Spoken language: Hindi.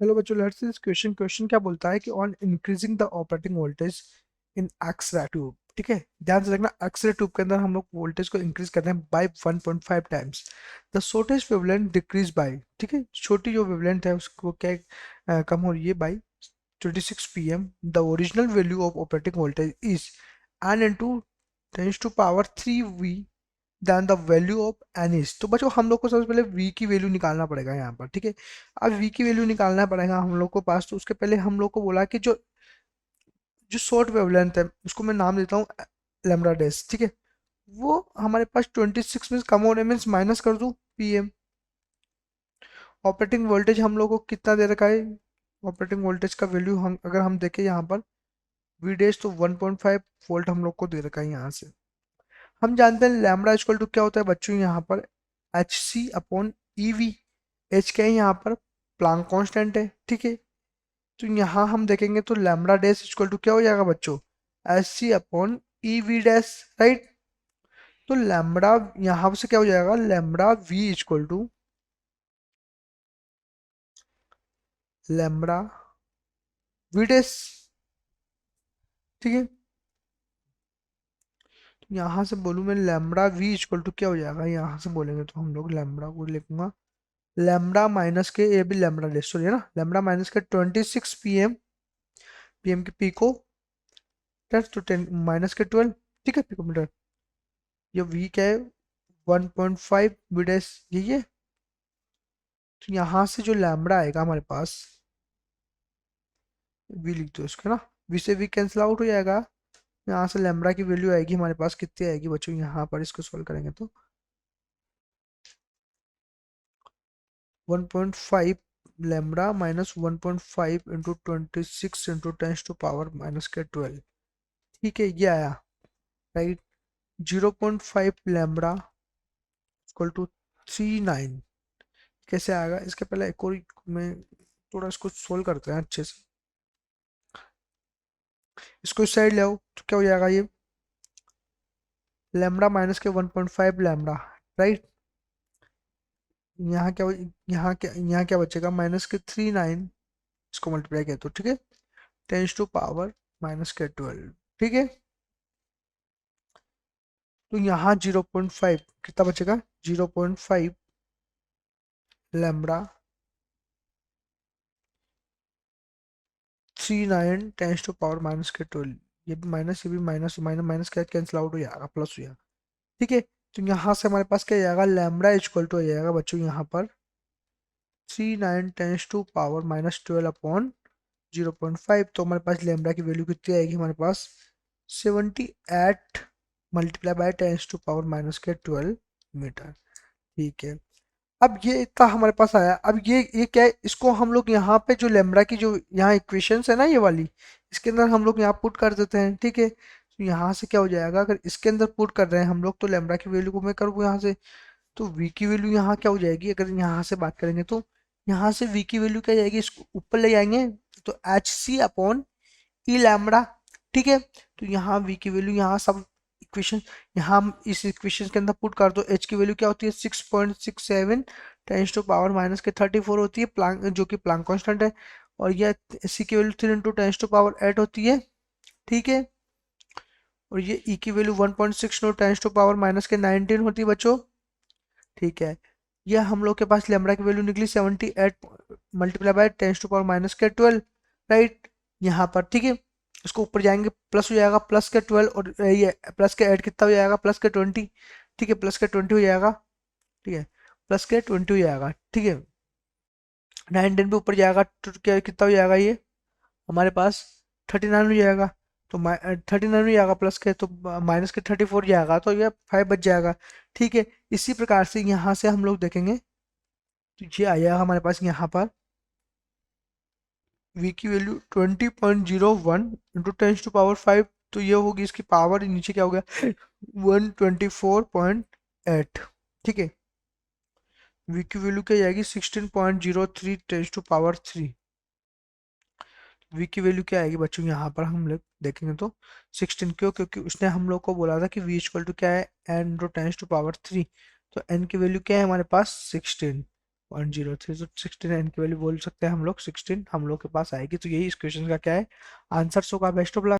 हेलो बच्चों, लेट्स सी दिस क्वेश्चन क्या बोलता है कि on increasing the operating voltage in x ray tube. ठीक है, ध्यान से देखना, एक्स-रे ट्यूब के अंदर हम लोग वोल्टेज को इंक्रीज कर रहे हैं by 1.5 times. The shortage wavelength decrease by, ठीक है, छोटी जो वेवलेंथ है उसको क्या कम हो रही है by 26 pm। The original value of operating voltage is n into 10 to power 3 V then the value of n is. तो बच्चों हम लोग को सबसे पहले v की वैल्यू निकालना पड़ेगा यहाँ पर। ठीक है, अब v की वैल्यू निकालना पड़ेगा हम लोग को पास। तो उसके पहले हम लोग को बोला कि जो जो शॉर्ट वेवलेंथ है उसको मैं नाम देता हूँ लैम्बडा डैश। ठीक है, वो हमारे पास 26 में कम होने मीन्स माइनस कर दूँ pm। ऑपरेटिंग वोल्टेज हम लोग को कितना दे रखा है, ऑपरेटिंग वोल्टेज का वैल्यू हम अगर हम देखें यहाँ पर v डैश तो 1.5 वोल्ट हम लोग को दे रखा है यहाँ से। हम जानते हैं लैम्बडा इक्वल टू क्या होता है बच्चों, यहाँ पर h c upon e V. H क्या है यहाँ पर, प्लांक कांस्टेंट है। ठीक है, तो यहाँ हम देखेंगे तो लैम्बडा डैश इक्वल टू क्या हो जाएगा बच्चों, h c upon e V dash, right. तो लैम्बडा यहाँ से क्या हो जाएगा, lambda V equal to lambda V dash. ठीक है, तो यहाँ से बोलूँ मैं लैम्बडा वी इक्वल टू क्या हो जाएगा, यहाँ से बोलेंगे तो हम लोग लैम्बडा को लिखूंगा लैम्बडा माइनस के, ये भी लैम्बडा डैश सॉरी है ना, लैम्बडा माइनस के 26 pm, pm की पीको तो 10 माइनस के 12। ठीक है, पिकोमीटर। ये v क्या है, 1.5 वी डैश, यही है। तो यहाँ से जो लैम्बडा आएगा हमारे पास, v लिख दो इसको ना, v से v कैंसिल आउट हो जाएगा। यहाँ से लैम्बडा की वैल्यू आएगी हमारे पास, कितनी आएगी बच्चों, यहाँ पर इसको सॉल्व करेंगे तो 1.5 lambda minus 1.5 into 26 into 10 to power minus के 12। ठीक है, ये आया, राइट। 0.5 lambda equal to 39। कैसे आएगा, इसके पहले एक और मैं थोड़ा इसको सोल्व करते हैं अच्छे से। इसको इस साइड ले आओ तो क्या हो जाएगा, ये लैम्बडा माइनस के 1.5 लैम्बडा, राइट। यहाँ क्या यहाँ क्या बचेगा, माइनस के 39, इसको मल्टीप्लाई किया तो ठीक है, 10 टू पावर माइनस के 12। ठीक है, तो यहाँ 0.5 कितना बचेगा, 0.5 लैम्बडा 39 10 टू पावर माइनस के 12। ये भी माइनस, ये भी माइनस, माइनस माइनस क्या कैंसिल आउट हो जाएगा, प्लस हो जाएगा। ठीक है, तो यहाँ से हमारे पास क्या जाएगा, लैम्बडा इक्वल टू हो जाएगा बच्चों यहाँ पर 39 tens to power minus 12 upon 0.5। तो हमारे पास लैम्बडा की वैल्यू कितनी आएगी हमारे पास, 78 multiply by tens to power minus के 12 मीटर। ठीक है, अब ये इतना हमारे पास आया। अब ये क्या है, इसको हम लोग यहाँ पे जो लैम्बडा की जो यहाँ इक्वेशंस है ना ये वाली, इसके अंदर हम लोग यहाँ पुट कर देते हैं। ठीक है, तो यहाँ से क्या हो जाएगा, अगर इसके अंदर पुट कर रहे हैं हम लोग तो लैम्बडा की वैल्यू को मैं करूँ यहाँ से, तो v की वैल्यू यहाँ क्या हो जाएगी, अगर यहाँ से बात करेंगे तो यहाँ से v की वैल्यू क्या जाएगी, इसको ऊपर ले जाएंगे तो एच सी अपॉन ई लैम्बडा। ठीक है, तो यहाँ v की वैल्यू, यहाँ सब इक्वेशन, यहाँ हम इस इक्वेशन के अंदर पुट कर दो। h की वैल्यू क्या होती है, 6.67 टेंस टू पावर माइनस के 34 होती है, प्लांक जो कि प्लांक कांस्टेंट है। और यह c की value 3 into tens to power 8 होती है। ठीक है, और ये e की value 1.6 tens to power minus के 19 होती है बच्चों। ठीक है, यह हम लोग के पास लैम्बडा की वैल्यू निकली 78 multiply by 10 to power minus के 12, राइट। यहाँ पर ठीक है, इसको ऊपर जाएंगे प्लस हो जाएगा, प्लस के 12 और ये प्लस के 8 कितना हो जाएगा, प्लस के 20। ठीक है, प्लस के 20 हो जाएगा। ठीक है, प्लस के 20 हो जाएगा। ठीक है, 19 भी ऊपर जाएगा तो क्या कितना हो जाएगा, ये हमारे पास 39 हो जाएगा। तो 39 हो जाएगा प्लस के, तो माइनस के 34 जाएगा, तो ये 5 बच जाएगा। ठीक है, इसी प्रकार से यहाँ से हम लोग देखेंगे तो ये आया हमारे पास यहाँ पर v की value 20.01 into tens to power 5। तो ये होगी इसकी पावर, नीचे क्या हो गया 124.8। ठीक है, v की वैल्यू क्या जाएगी 16.03 टेंस टू पावर 3। v की वैल्यू क्या आएगी बच्चों, यहाँ पर हम लोग देखेंगे तो 16, क्यों, क्योंकि उसने हम लोग को बोला था कि v इक्वल टू क्या है n into tens to power 3। तो n की वैल्यू क्या है हमारे पास 16। 0.03, तो 69 की वैल्यू बोल सकते हैं हम लोग, 16 हम लोग के पास आएगी। तो यही इस क्वेश्चन का क्या है आंसर। सो का बेस्ट ऑफ लक।